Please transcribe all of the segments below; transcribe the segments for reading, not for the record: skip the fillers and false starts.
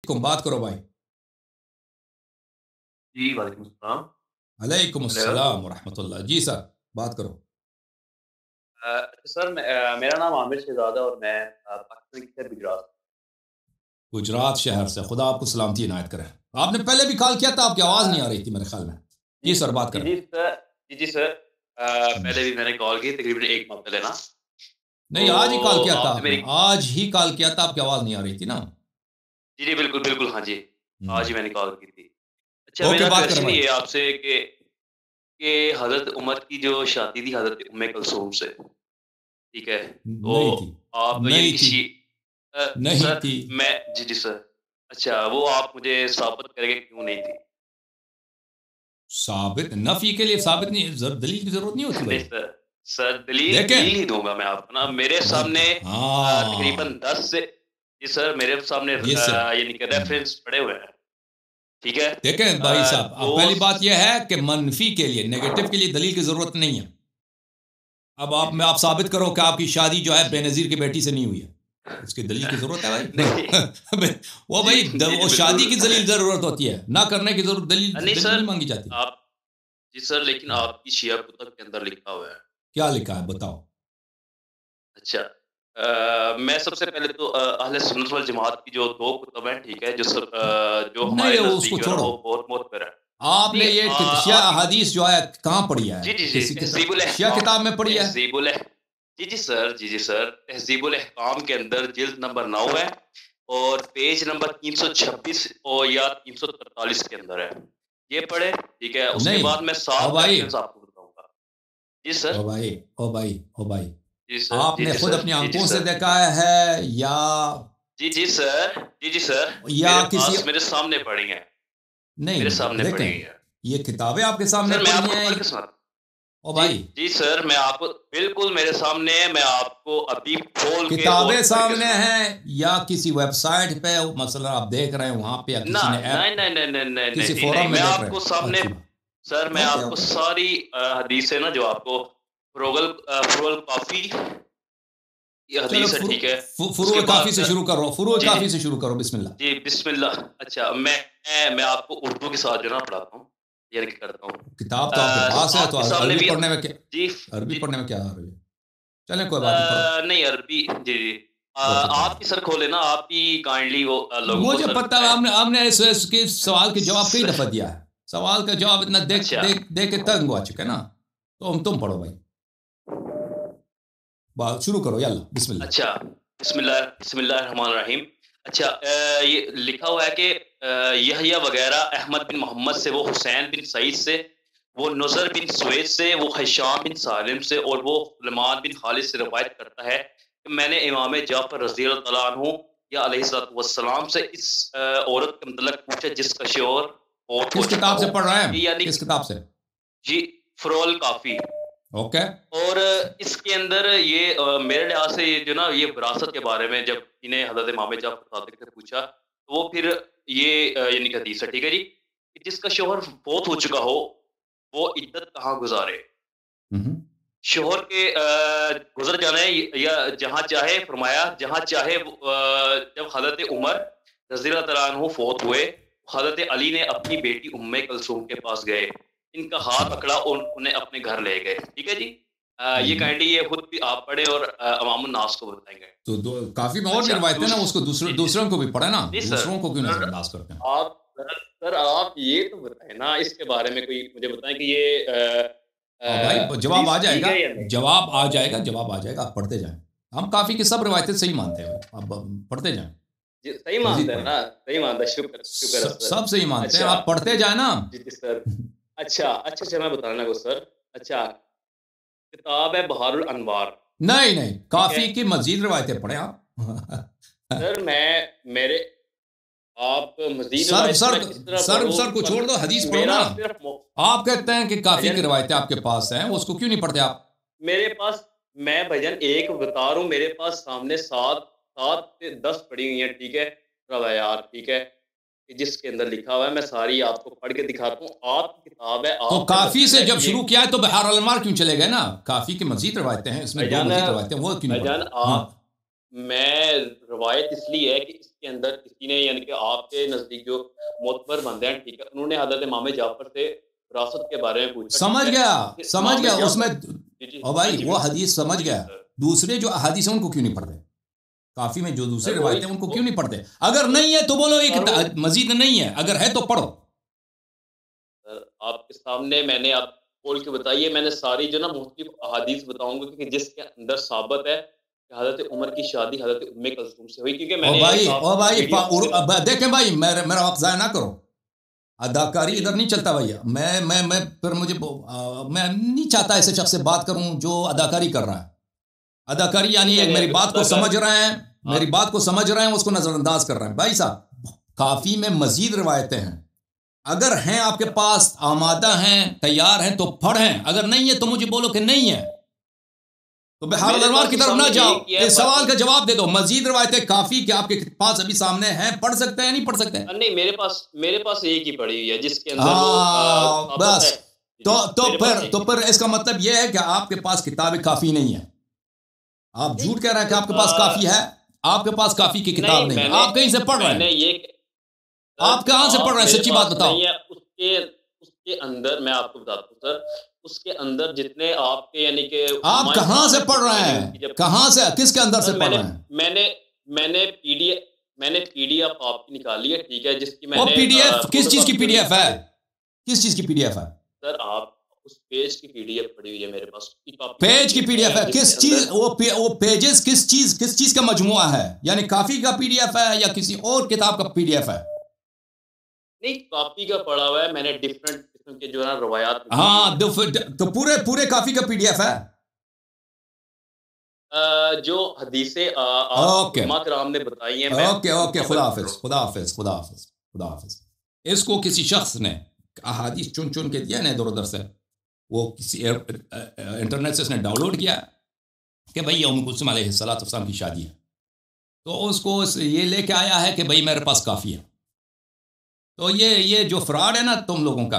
तुम बात करो भाई। जी, वालेकुम अस्सलाम। अलैकुम हेलो। अस्सलाम व रहमतुल्लाह। जी सर, बात करो। सर मेरा नाम आमिर शहज़ाद है और मैं पाकिस्तान के गुजरात। गुजरात शहर से, खुदा आपको सलामती इनायत करे। आपने पहले भी कॉल किया था, आपकी आवाज़ नहीं आ रही थी मेरे ख्याल में। जी, जी सर, बात जी, करें। जी सर। जी, जी सर। हुँ। पहले भी मैंने कॉल की तकरीबन 1 माह पहले ना, नहीं, आज ही कॉल तो किया था आपने आपने। मेरी आज ही कॉल किया था, आपकी आवाज़ नहीं आ रही थी ना? जी, जी, बिल्कुल, बिल्कुल, हाँ जी। हुँ। आज ही मैंने कॉल की थी। अच्छा, ओके, मेरा बात करें क्वेश्चन भाई। ये है आपसे कि हज़रत उमर की जो शादी थी हज़रत उम्मे कुलसूम से, ठीक है? नहीं तो थी, आप यानी नहीं कि थी, नहीं सर थी। जी, जी सर। अच्छा, वो आप मुझे साबित करेंगे क्यों नहीं थी? साबित नफ़ी के लिए साबित नहीं दलील की ज़रूरत नहीं होती नहीं भाई। सर, सर दलील देखें, दलील ही दूँगा मैं आपको ना मेरे सामने तकरीबन हाँ, 10 से जी सर मेरे सामने ये सर। यानी कि हुँ। रेफ़रेंस पड़े हुए हैं, ठीक है? देखें भाई साहब, अब तो पहली बात यह है कि मनफ़ी के लिए, नेगेटिव के लिए दलील की ज़रूरत नहीं है। अब जी, आप जी। साबित करो कि आपकी शादी जो है जी। बेनज़ीर की बेटी से नहीं हुई है। उसकी दलील की ज़रूरत है नहीं, भाई? वो जी, भाई जी, जी, वो शादी बिल्कुल। की दलील ज़रूरत होती है, ना करने की ज़रूरत दलील नहीं दलील सर, नहीं माँगी जाती। आप जी सर, लेकिन हुँ, आपकी शिया कुतुब के अंदर लिखा हुआ है। क्या लिखा है बताओ? अच्छा मैं सबसे पहले तो अहले सुन्नत वल जमात की जो 2 कुतुब हैं, ठीक है? जो नहीं, हमारे उसको नज़दीक जो है ना छोड़ो। वो बहुत मोअतबर है। आपने नहीं ये शिया आपकी अहादीस जो है कहाँ पढ़ी है? जी, जी, जी, किसी तहज़ीबुल शिया अहकाम किताब में पढ़ी है? तहज़ीबुल अह जी, जी सर, जी, जी सर, तहज़ीबुल अहकाम के अंदर जिल्द नंबर 9 है और पेज नंबर 326 और या 343 के अंदर है। ये पढ़ें, ठीक है? उसके नहीं, बाद मैं ओ 7 भाई, रेफ़रेंस आपको बताऊँगा। जी ओ सर, भाई, ओ भाई, ओ भाई, जी सर, जी, आपने जी खुद सर, अपनी जी, जी आँखों से सर। देखा है जी, जी सर, जी, जी सर, या मेरे किसी पास मेरे सामने पड़ी हैं, नहीं, मेरे नहीं, सामने पड़ी देखें, हुई हैं। ये किताबें आपके सामने सर मैं पड़ी आपको हैं। पढ़ के सुनाता ओ जी, भाई, जी सर, मैं आपको बिल्कुल मेरे सामने है, मैं आपको अभी खोल के और किताबें पढ़ के सामने सुनाऊँगा। हैं या किसी वेबसाइट पे मसलन आप देख रहे हैं वहाँ पे, या ना किसी ने नहीं, ऐप, नहीं, नहीं, नहीं, नहीं, किसी नहीं, नहीं, फोरम में मैं देख रहे आपको हैं? सामने अच्छी बात। सर मैं ओके, आपको ओके। सारी हदीसें ना जो आपको फ़ुरुल काफ़ी ये चलो हदीस है, ठीक है? उसके फुरूए काफ़ी बाद से सर शुरू करो, फुरूए जी, जी, काफ़ी से शुरू करो, बिस्मिल्लाह। जी, बिस्मिल्लाह अच्छा मैं आपको उर्दू के साथ जो है ना पढ़ाता हूँ, यानी कि करता हूँ। किताब तो आपके पास है, तो आपके सामने अरबी भी पढ़ने में क्या, जी, अरबी जी पढ़ने में क्या हर्ज है? चलें, कोई बात नहीं, पढ़ो। नहीं अरबी जी, जी। ओके, आप पढ़ो। ही सर खोले ना, आप ही काइंडली वो लोगों को मुझे सर पता है, बताएँ। आपने आपने इसके सवाल के जवाब कई स दफ़ा दिया है। सवाल का जवाब इतना देख अच्छा, देख देख के तंग हो चुके हैं ना। तो तुम पढ़ो भाई। बात शुरू करो, यल्ला, बिस्मिल्लाह। अच्छा, बिस्मिल्लाहिर्रहमानिर्रहीम। अच्छा ये लिखा हुआ है कि यहया वग़ैरह अहमद बिन मोहम्मद से, वो हुसैन बिन सईद से, वो नुज़र बिन सुवैद से, वो हिशाम बिन सालिम से और वो सुलेमान बिन खालिद से रिवायत करता है कि मैंने इमाम जाफ़र रज़ियल्लाहु तआला अन्हु या अलैहिस्सलातु वस्सलाम से इस औरत के मतलब पूछा जिसका शौहर फौत हो किस चुका किताब हो। से पढ़ रहे हैं? ये यानी किस कि किताब से? जी, फ़ुरूल काफ़ी। ओके। और इसके अंदर ये मेरे लिहाज़ से ये जो ना ये विरासत के बारे में जब इन्हें हज़रत इमाम जाफ़र सादिक से पूछा, तो वो फिर ये यानी कि हदीस है, ठीक है जी? कि जिसका शौहर फ़ौत हो चुका हो, वो इद्दत कहाँ गुज़ारे? हुँ, हुँ। शौहर के गुज़र जाने या जहाँ चाहे फरमाया जहाँ चाहे जब हज़रत उमर रज़ियल्लाहु तआला अन्हु फ़ौत हुए, हज़रत अली ने अपनी बेटी उम्मे कुलसूम के पास गए। इनका अच्छी हाथ बात। पकड़ा और उन्हें अपने घर ले गए। ठीक है जी? हुँ, ये हुँ। काइंडली ये खुद भी आप पढ़ें और अवामुन नास को बताएँगे। तो दो काफ़ी में और भी अच्छा, रिवायतें हैं ना, उसको जी, जी। दूसरों को भी पढ़े ना, जी सर। दूसरों को क्यों सर नज़रअंदाज करते हैं? सर आप ये तो बताएँ ना इसके बारे में कोई मुझे बताएँ कि ये भाई, जवाब हदीस आ ठीक जाएगा, है या नहीं? जवाब आ जाएगा, जवाब आ जाएगा, आप पढ़ते जाएँ। हम काफ़ी की सब रिवायतें सही मानते हैं भाई, आप पढ़ते जाएँ, जी, सही मानते मज़ीद हैं पढ़ें। ना? सही मानते हैं, शुक्र है सर। सब सही मानते हैं, अच्छा, आप पढ़ते जाएँ ना। जी, जी सर। अच्छा मैं बताने लगा सर। अच्छा, किताब है बहारुल अनवार, नहीं, नहीं, ठीक है? काफ़ी की मज़ीद रिवायतें पढ़ें आप। सर मेरे आप मज़ीद सर्व रिवायत मैं सर्व किस तरह सर्व पढ़ूँ सर को छोड़ दो, हदीस पढ़ो ना। मेरा सिर्फ़ मो आप कहते हैं कि काफ़ी की भाईजान रिवायतें आपके पास हैं, उसको क्यों नहीं पढ़ते आप? मेरे पास मैं भाईजान एक बता रहा हूँ मेरे पास सामने 7 से 10 पड़ी हुई हैं, ठीक है? रवायात, ठीक है? कि जिसके अंदर लिखा हुआ है, मैं सारी आपको पढ़ के दिखाता हूँ। आपकी किताब है, तो आपने काफ़ी बताना से है जब कि ये शुरू किया है तो बहर अल-अनवार क्यों चले गए ना? काफ़ी की मज़ीद रिवायतें हैं, इसमें 2 भाईजान मज़ीद रिवायतें हैं, वो क्यों नहीं भाईजान पढ़ते? आप हाँ। मैं रवायत इसलिए है कि इसके अंदर किसी ने यानी कि आपके नज़दीक जो मोतबर बंदे हैं, ठीक है, उन्होंने हज़रत इमाम जाफ़र से विरासत के बारे में पूछा, ठीक समझ है? गया, फिर समझ इमाम गया उसमें। जाफ़र जी, जी। ओ हाँ भाई जी, वो बिल्कुल। हदीस समझ जी, गया। सर। दूसरे जो अहादीस हैं उनको क्यों नहीं पढ़ते? काफी में जो दूसरी सर वही रिवायतें हैं उनको वो क्यों नहीं पढ़ते? अगर सर नहीं है तो बोलो एक सर वो मजीद नहीं है, अगर है तो पढ़ो। आपके सामने मैंने आप खोल के बताई है, मैंने सारी जो ना मुख्तलिफ अहादीस बताऊँगा कि जिसके अंदर साबित है कि हज़रत उमर की शादी हज़रत उम्मे कल्सूम से हुई, क्योंकि मैंने एक ओ आपकी भाई वीडियो सुनी थी। देखें भाई, मेरा वक्त जाया ना करो। अदाकारी जी, इधर नहीं चलता भैया। मैं फिर मुझे मैं नहीं चाहता ऐसे शख्स से बात करूं जो अदाकारी कर रहा है। अदाकारी नहीं यानी एक मैंने मेरी बात को अदाकार समझ रहे हैं, मेरी आप बात को समझ रहे हैं, उसको नजरअंदाज कर रहे हैं। भाई साहब, काफी में मजीद रिवायतें हैं। अगर हैं आपके पास, आमादा हैं, तैयार हैं तो पढ़ें, अगर नहीं है तो मुझे बोलो कि नहीं है, तो बिहार मेरे अनवार पास की तो तरफ ना सामने जाओ। एक ही है, इस सवाल बाकी का जवाब दे दो। मजीद रिवायतें काफी कि आपके पास अभी सामने हैं, पढ़ सकते हैं नहीं पढ़ सकते हैं? नहीं मेरे पास एक ही पड़ी हुई है जिसके अंदर वो साबित बस। है। जी, जी, मेरे पास एक तो ही फिर पड़ी है। इसका मतलब यह है कि आपके पास किताबें काफी नहीं है। आप नहीं झूठ कह रहे हैं कि आपके पास काफी है। आपके पास काफी की नहीं किताब नहीं है। मैंने आप कहीं से पढ़ रहे मैंने हैं? ये सर आप कहां से पढ़ आप रहे हैं? मेरे सच्ची बात पास बताओ। नहीं है उसके उसके अंदर मैं आपको बताता हूँ सर, उसके अंदर जितने आपके यानी कि आप उलमाए कहां कराम से हैं, पढ़ ठीक है, रहे मैंने हैं? उनकी जब कहां से, किसके अंदर से सर पढ़ रहे हैं? मैंने मैंने पीडीएफ मैंने पीडीएफ आपकी निकाली है, ठीक है, जिसकी वो मैंने पीडीएफ किस चीज की फोटोकॉपी पीडीएफ है? उसकी किस चीज की पीडीएफ है? सर आप उस पेज की पीडीएफ पड़ी हुई है मेरे पास, उसकी कॉपी पेज पड़ी की है पीडीएफ है? जिसके किस चीज अंदर वो पेजेस किस चीज का मजमुआ है? यानी काफी का पीडीएफ है या किसी और किताब का पीडीएफ है? नहीं कॉपी का पड़ा हुआ है, मैंने डिफरेंट किस्म के जो है ना रवायात लिखी हुई हाँ, हैं। तो पूरे पूरे काफी का पीडीएफ है? जो हदीसें आपको ओके, उलमा कराम ने बताई हैं, मैं ओके, उन ओके। पर खुदा पढ़ रहा हाफिज, हूँ। खुदा हाफिज, खुदा हाफिज, खुदा हाफिज। इसको किसी शख्स ने अहादीस चुन चुन के दिया ना इधर उधर से, वो किसी इंटरनेट से उसने डाउनलोड किया कि भाई उम्म कुलसूम अलैहिस्सलाम की शादी है, तो उसको ये लेके आया है कि भाई मेरे पास काफ़ी है। तो ये जो फ्रॉड है ना तुम लोगों का,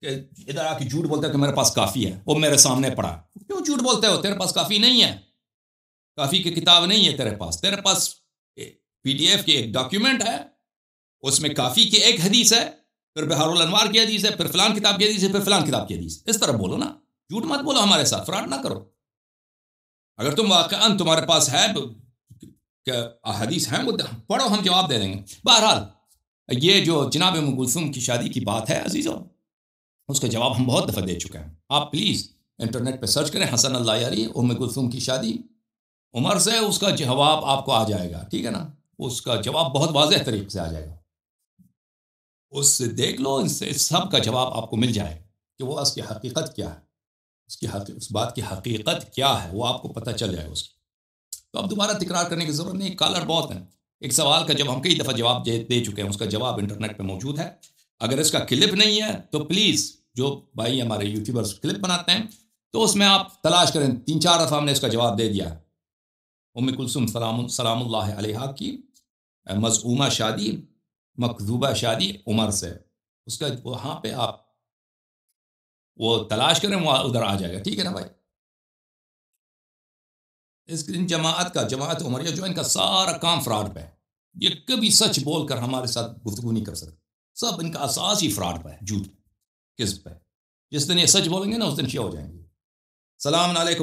कि इधर आके झूठ बोलते हो कि मेरे पास काफ़ी है, वो मेरे सामने पड़ा। क्यों झूठ बोलते हो? तेरे पास काफ़ी नहीं है। काफ़ी की किताब नहीं है तेरे पास पीडीएफ की एक डॉक्यूमेंट है, उसमें काफ़ी की एक हदीस है, फिर बिहारुल अनवार की हदीस है, फिर फलान किताब की हदीस है, फिर फलान किताब की हदीस। इस तरह बोलो ना, झूठ मत बोलो हमारे साथ, फ्रॉड ना करो। अगर तुम वाकई तुम्हारे पास है हदीस है, वो पढ़ो, हम जवाब दे देंगे। बहरहाल ये जो जनाब उम्म कुलसूम की शादी की बात है अजीज़ों, उसका जवाब हम बहुत दफ़ा दे चुके हैं। आप प्लीज़ इंटरनेट पे सर्च करें हसन अल्लाह यारी उम्म कुलसूम की शादी उमर से, उसका जवाब आपको आ जाएगा, ठीक है ना? उसका जवाब बहुत वाज़ेह तरीके से आ जाएगा। उससे देख लो, इससे सब का जवाब आपको मिल जाए कि वो उसकी हकीकत क्या है, उस बात की हकीकत क्या है, वो आपको पता चल जाएगा उसकी। तो अब दोबारा तकरार करने की ज़रूरत नहीं, कॉलर बहुत हैं। एक सवाल का जब हम कई दफ़ा जवाब दे चुके हैं, उसका जवाब इंटरनेट पे मौजूद है। अगर इसका क्लिप नहीं है तो प्लीज़, जो भाई हमारे यूट्यूबर्स क्लिप बनाते हैं, तो उसमें आप तलाश करें, 3-4 दफ़ा हमने इसका जवाब दे दिया। उम्म कुलसूम सलामुल्लाह अलैहा की मज़ऊमा शादी, मकज़ूबा शादी उमर से, उसका वहाँ पे आप वो तलाश करें, वहाँ उधर आ जाएगा, ठीक है ना भाई? इन जमात उमरिया जो है, इनका सारा काम फ्रॉड पे है। ये कभी सच बोलकर हमारे साथ गुफ्तगू नहीं कर सकते। सब इनका असास ही फ्रॉड पे है, झूठ पे, किस पे। जिस दिन ये सच बोलेंगे ना उस दिन शिया हो जाएंगे। सलाम अलैकुम।